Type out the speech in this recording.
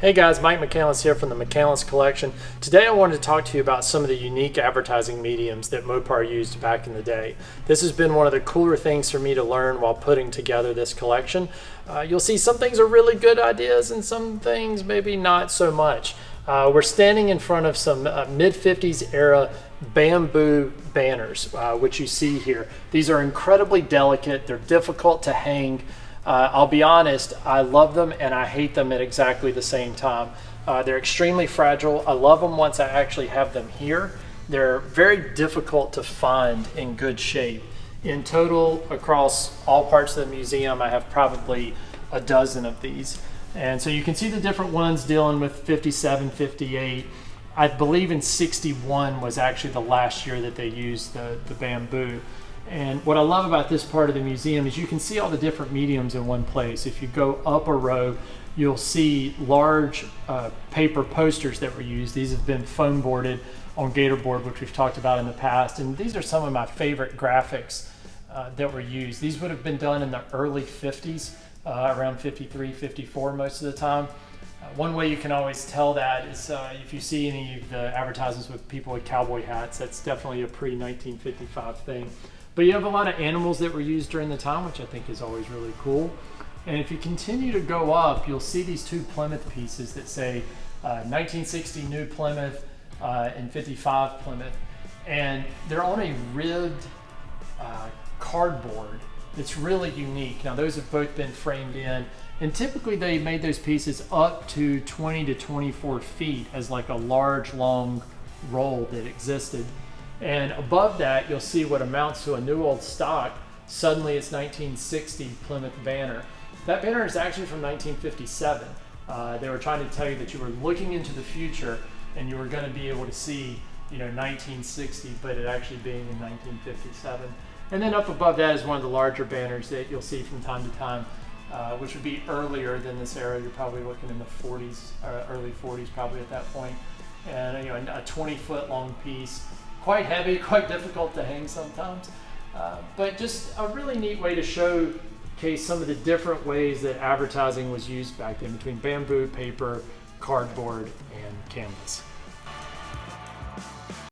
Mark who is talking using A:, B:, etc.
A: Hey guys, Mike McCandless here from the McCandless Collection. Today I wanted to talk to you about some of the unique advertising mediums that Mopar used back in the day. This has been one of the cooler things for me to learn while putting together this collection. You'll see some things are really good ideas and some things maybe not so much. We're standing in front of some mid-50s era bamboo banners, which you see here. These are incredibly delicate, they're difficult to hang. I'll be honest, I love them and I hate them at exactly the same time. They're extremely fragile. I love them once I actually have them here. They're very difficult to find in good shape. In total, across all parts of the museum, I have probably a dozen of these. And so you can see the different ones dealing with 57, 58. I believe in 61 was actually the last year that they used the bamboo. And what I love about this part of the museum is you can see all the different mediums in one place. If you go up a row, you'll see large paper posters that were used. These have been foam boarded on Gator board, which we've talked about in the past. And these are some of my favorite graphics that were used. These would have been done in the early 50s, around 53, 54 most of the time. One way you can always tell that is if you see any of the advertisements with people with cowboy hats, that's definitely a pre-1955 thing. But you have a lot of animals that were used during the time, which I think is always really cool. And if you continue to go up, you'll see these two Plymouth pieces that say 1960 New Plymouth and 55 Plymouth. And they're on a ribbed cardboard that's really unique. Now those have both been framed in, and typically they made those pieces up to 20 to 24 feet as like a large long roll that existed. And above that, you'll see what amounts to a new old stock. Suddenly it's 1960 Plymouth banner. That banner is actually from 1957. They were trying to tell you that you were looking into the future and you were going to be able to see, 1960, but it actually being in 1957. And then up above that is one of the larger banners that you'll see from time to time, which would be earlier than this era. You're probably looking in the 40s, early 40s probably at that point. And a 20-foot long piece. Quite heavy, quite difficult to hang sometimes, but just a really neat way to showcase some of the different ways that advertising was used back then between bamboo, paper, cardboard, and canvas.